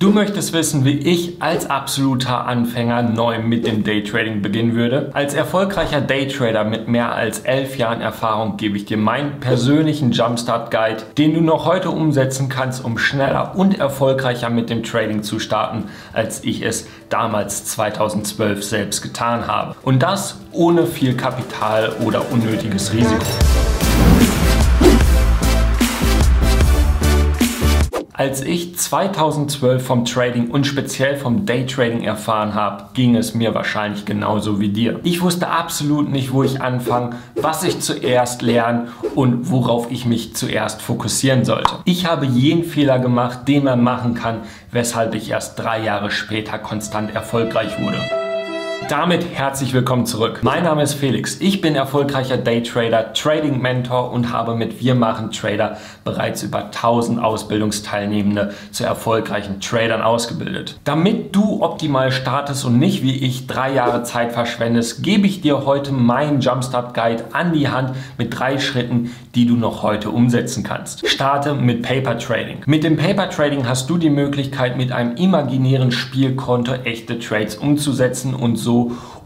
Du möchtest wissen, wie ich als absoluter Anfänger neu mit dem Daytrading beginnen würde? Als erfolgreicher Daytrader mit mehr als 11 Jahren Erfahrung gebe ich dir meinen persönlichen Jumpstart Guide, den du noch heute umsetzen kannst, um schneller und erfolgreicher mit dem Trading zu starten, als ich es damals 2012 selbst getan habe. Und das ohne viel Kapital oder unnötiges Risiko. Als ich 2012 vom Trading und speziell vom Daytrading erfahren habe, ging es mir wahrscheinlich genauso wie dir. Ich wusste absolut nicht, wo ich anfangen, was ich zuerst lernen und worauf ich mich zuerst fokussieren sollte. Ich habe jeden Fehler gemacht, den man machen kann, weshalb ich erst 3 Jahre später konstant erfolgreich wurde. Damit herzlich willkommen zurück. Mein Name ist Felix. Ich bin erfolgreicher Daytrader, Trading Mentor und habe mit Wir machen Trader bereits über 1000 Ausbildungsteilnehmende zu erfolgreichen Tradern ausgebildet. Damit du optimal startest und nicht wie ich 3 Jahre Zeit verschwendest, gebe ich dir heute meinen Jumpstart Guide an die Hand mit 3 Schritten, die du noch heute umsetzen kannst. Starte mit Paper Trading. Mit dem Paper Trading hast du die Möglichkeit, mit einem imaginären Spielkonto echte Trades umzusetzen und so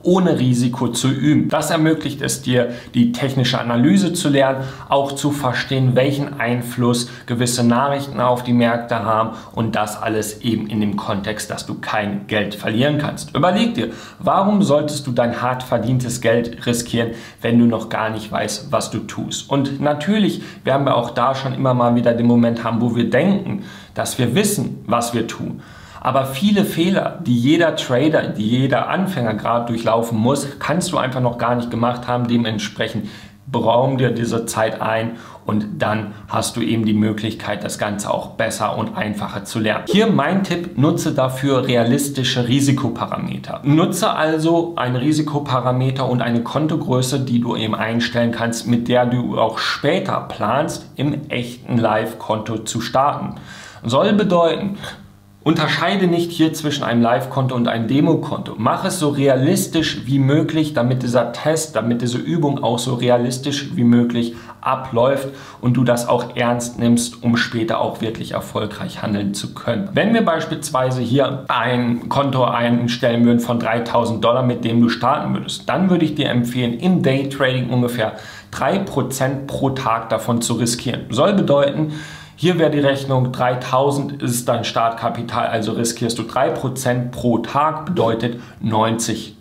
ohne Risiko zu üben. Das ermöglicht es dir, die technische Analyse zu lernen, auch zu verstehen, welchen Einfluss gewisse Nachrichten auf die Märkte haben und das alles eben in dem Kontext, dass du kein Geld verlieren kannst. Überleg dir, warum solltest du dein hart verdientes Geld riskieren, wenn du noch gar nicht weißt, was du tust? Und natürlich werden wir auch da schon immer mal wieder den Moment haben, wo wir denken, dass wir wissen, was wir tun. Aber viele Fehler, die jeder Trader, die jeder Anfänger gerade durchlaufen muss, kannst du einfach noch gar nicht gemacht haben. Dementsprechend raum dir diese Zeit ein und dann hast du eben die Möglichkeit, das Ganze auch besser und einfacher zu lernen. Hier mein Tipp, nutze dafür realistische Risikoparameter. Nutze also ein Risikoparameter und eine Kontogröße, die du eben einstellen kannst, mit der du auch später planst, im echten Live-Konto zu starten. Soll bedeuten, unterscheide nicht hier zwischen einem Live-Konto und einem Demo-Konto. Mach es so realistisch wie möglich, damit dieser Test, damit diese Übung auch so realistisch wie möglich abläuft und du das auch ernst nimmst, um später auch wirklich erfolgreich handeln zu können. Wenn wir beispielsweise hier ein Konto einstellen würden von $3000, mit dem du starten würdest, dann würde ich dir empfehlen, im Daytrading ungefähr 3% pro Tag davon zu riskieren. Soll bedeuten, hier wäre die Rechnung, 3000 ist dein Startkapital, also riskierst du 3% pro Tag, bedeutet $90.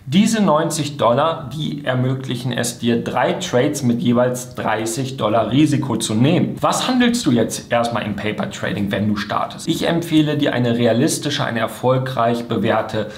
Diese $90, die ermöglichen es dir, 3 Trades mit jeweils $30 Risiko zu nehmen. Was handelst du jetzt erstmal im Paper Trading, wenn du startest? Ich empfehle dir eine realistische, eine erfolgreich bewährte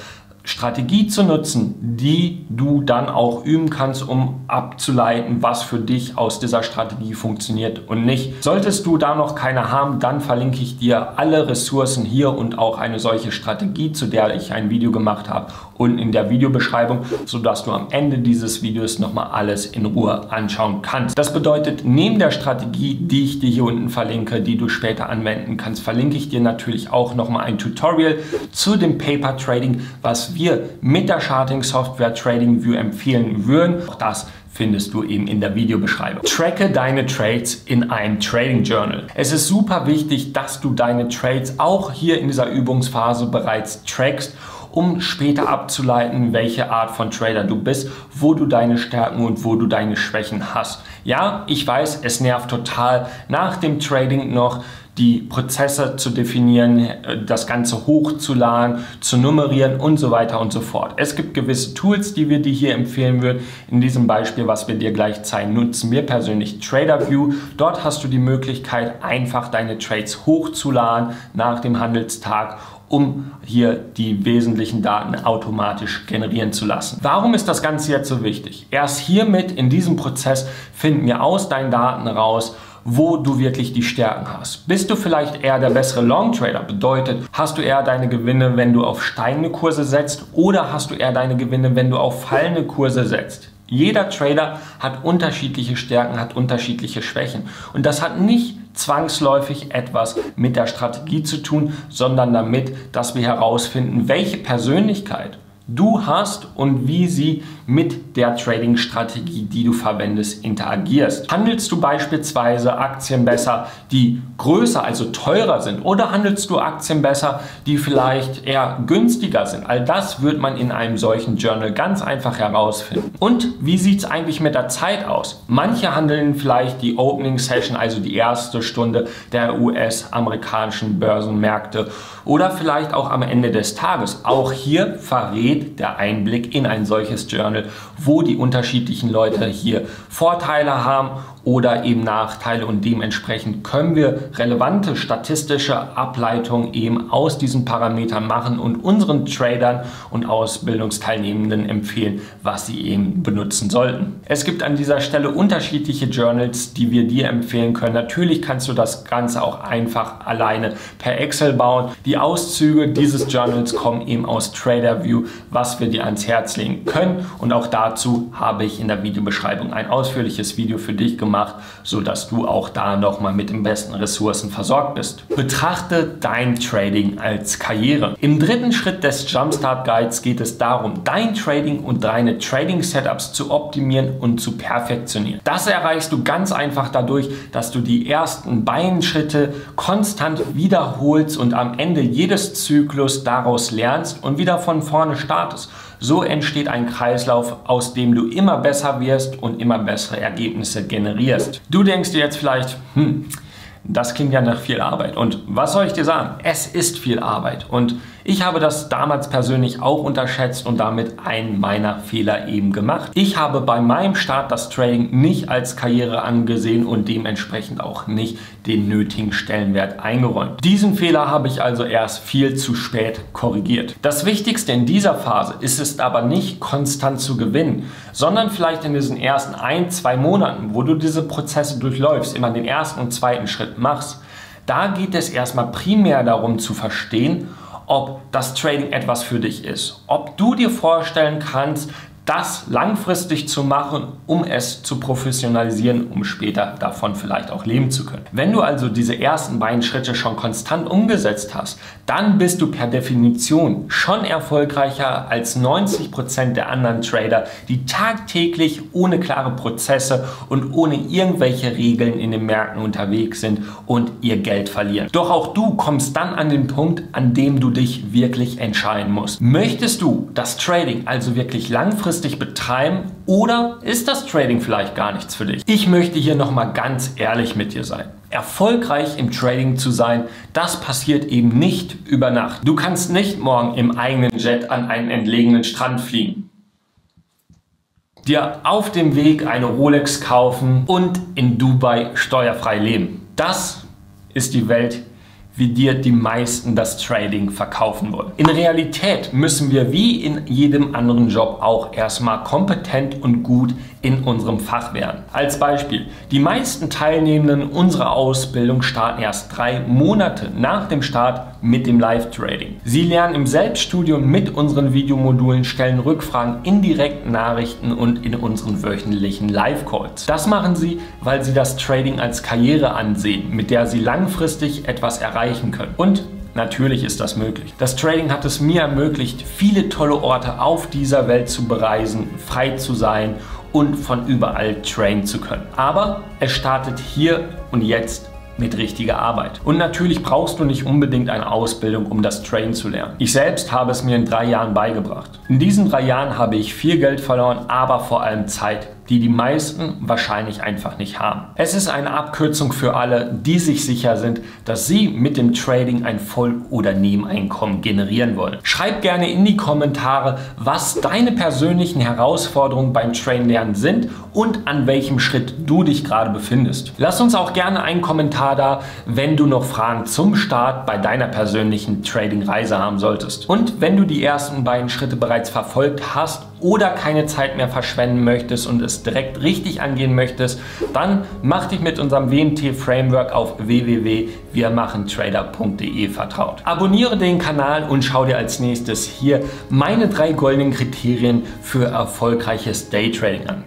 Strategie zu nutzen, die du dann auch üben kannst, um abzuleiten, was für dich aus dieser Strategie funktioniert und nicht. Solltest du da noch keine haben, dann verlinke ich dir alle Ressourcen hier und auch eine solche Strategie, zu der ich ein Video gemacht habe, unten in der Videobeschreibung, sodass du am Ende dieses Videos nochmal alles in Ruhe anschauen kannst. Das bedeutet, neben der Strategie, die ich dir hier unten verlinke, die du später anwenden kannst, verlinke ich dir natürlich auch nochmal ein Tutorial zu dem Paper Trading, was wir mit der Charting Software TradingView empfehlen würden. Auch das findest du eben in der Videobeschreibung. Tracke deine Trades in einem Trading Journal. Es ist super wichtig, dass du deine Trades auch hier in dieser Übungsphase bereits trackst, um später abzuleiten, welche Art von Trader du bist, wo du deine Stärken und wo du deine Schwächen hast. Ja, ich weiß, es nervt total, nach dem Trading noch die Prozesse zu definieren, das Ganze hochzuladen, zu nummerieren und so weiter und so fort. Es gibt gewisse Tools, die wir dir hier empfehlen würden. In diesem Beispiel, was wir dir gleich zeigen, nutzen wir persönlich TraderView. Dort hast du die Möglichkeit, einfach deine Trades hochzuladen nach dem Handelstag, um hier die wesentlichen Daten automatisch generieren zu lassen. Warum ist das Ganze jetzt so wichtig? Erst hiermit in diesem Prozess finden wir aus deinen Daten raus, wo du wirklich die Stärken hast. Bist du vielleicht eher der bessere Long Trader? Bedeutet, hast du eher deine Gewinne, wenn du auf steigende Kurse setzt, oder hast du eher deine Gewinne, wenn du auf fallende Kurse setzt? Jeder Trader hat unterschiedliche Stärken, hat unterschiedliche Schwächen. Und das hat nicht zwangsläufig etwas mit der Strategie zu tun, sondern damit, dass wir herausfinden, welche Persönlichkeit du hast und wie sie mit der Trading-Strategie, die du verwendest, interagierst. Handelst du beispielsweise Aktien besser, die größer, also teurer sind, oder handelst du Aktien besser, die vielleicht eher günstiger sind? All das wird man in einem solchen Journal ganz einfach herausfinden. Und wie sieht es eigentlich mit der Zeit aus? Manche handeln vielleicht die Opening Session, also die erste Stunde der US-amerikanischen Börsenmärkte, oder vielleicht auch am Ende des Tages. Auch hier verrät der Einblick in ein solches Journal, wo die unterschiedlichen Leute hier Vorteile haben oder eben Nachteile, und dementsprechend können wir relevante statistische Ableitungen eben aus diesen Parametern machen und unseren Tradern und Ausbildungsteilnehmenden empfehlen, was sie eben benutzen sollten. Es gibt an dieser Stelle unterschiedliche Journals, die wir dir empfehlen können. Natürlich kannst du das Ganze auch einfach alleine per Excel bauen. Die Auszüge dieses Journals kommen eben aus TraderView, was wir dir ans Herz legen können, und auch dazu habe ich in der Videobeschreibung ein ausführliches Video für dich gemacht, sodass du auch da nochmal mit den besten Ressourcen versorgt bist. Betrachte dein Trading als Karriere. Im dritten Schritt des Jumpstart Guides geht es darum, dein Trading und deine Trading Setups zu optimieren und zu perfektionieren. Das erreichst du ganz einfach dadurch, dass du die ersten beiden Schritte konstant wiederholst und am Ende jedes Zyklus daraus lernst und wieder von vorne startest. So entsteht ein Kreislauf, aus dem du immer besser wirst und immer bessere Ergebnisse generierst. Du denkst dir jetzt vielleicht, das klingt ja nach viel Arbeit. Und was soll ich dir sagen? Es ist viel Arbeit. Und ich habe das damals persönlich auch unterschätzt und damit einen meiner Fehler eben gemacht. Ich habe bei meinem Start das Trading nicht als Karriere angesehen und dementsprechend auch nicht den nötigen Stellenwert eingeräumt. Diesen Fehler habe ich also erst viel zu spät korrigiert. Das Wichtigste in dieser Phase ist es aber nicht, konstant zu gewinnen, sondern vielleicht in diesen ersten 1-2 Monaten, wo du diese Prozesse durchläufst, immer den ersten und zweiten Schritt machst. Da geht es erstmal primär darum zu verstehen, ob das Trading etwas für dich ist. Ob du dir vorstellen kannst, das langfristig zu machen, um es zu professionalisieren, um später davon vielleicht auch leben zu können. Wenn du also diese ersten beiden Schritte schon konstant umgesetzt hast, dann bist du per Definition schon erfolgreicher als 90% der anderen Trader, die tagtäglich ohne klare Prozesse und ohne irgendwelche Regeln in den Märkten unterwegs sind und ihr Geld verlieren. Doch auch du kommst dann an den Punkt, an dem du dich wirklich entscheiden musst. Möchtest du das Trading also wirklich langfristig betreiben, oder ist das Trading vielleicht gar nichts für dich? Ich möchte hier nochmal ganz ehrlich mit dir sein. Erfolgreich im Trading zu sein, das passiert eben nicht über Nacht. Du kannst nicht morgen im eigenen Jet an einen entlegenen Strand fliegen, dir auf dem Weg eine Rolex kaufen und in Dubai steuerfrei leben. Das ist die Welt, wie dir die meisten das Trading verkaufen wollen. In Realität müssen wir wie in jedem anderen Job auch erstmal kompetent und gut in unserem Fach werden. Als Beispiel, die meisten Teilnehmenden unserer Ausbildung starten erst 3 Monate nach dem Start mit dem Live-Trading. Sie lernen im Selbststudium mit unseren Videomodulen, stellen Rückfragen in direkten Nachrichten und in unseren wöchentlichen Live-Calls. Das machen sie, weil sie das Trading als Karriere ansehen, mit der sie langfristig etwas erreichen können. Und natürlich ist das möglich. Das Trading hat es mir ermöglicht, viele tolle Orte auf dieser Welt zu bereisen, frei zu sein und von überall traden zu können. Aber es startet hier und jetzt mit richtiger Arbeit. Und natürlich brauchst du nicht unbedingt eine Ausbildung, um das Traden zu lernen. Ich selbst habe es mir in 3 Jahren beigebracht. In diesen 3 Jahren habe ich viel Geld verloren, aber vor allem Zeit, die die meisten wahrscheinlich einfach nicht haben. Es ist eine Abkürzung für alle, die sich sicher sind, dass sie mit dem Trading ein Voll- oder Nebeneinkommen generieren wollen. Schreib gerne in die Kommentare, was deine persönlichen Herausforderungen beim Traden lernen sind und an welchem Schritt du dich gerade befindest. Lass uns auch gerne einen Kommentar da, wenn du noch Fragen zum Start bei deiner persönlichen Trading-Reise haben solltest. Und wenn du die ersten beiden Schritte bereits verfolgt hast oder keine Zeit mehr verschwenden möchtest und es direkt richtig angehen möchtest, dann mach dich mit unserem WMT-Framework auf www.wirmachentrader.de vertraut. Abonniere den Kanal und schau dir als nächstes hier meine 3 goldenen Kriterien für erfolgreiches Daytrading an.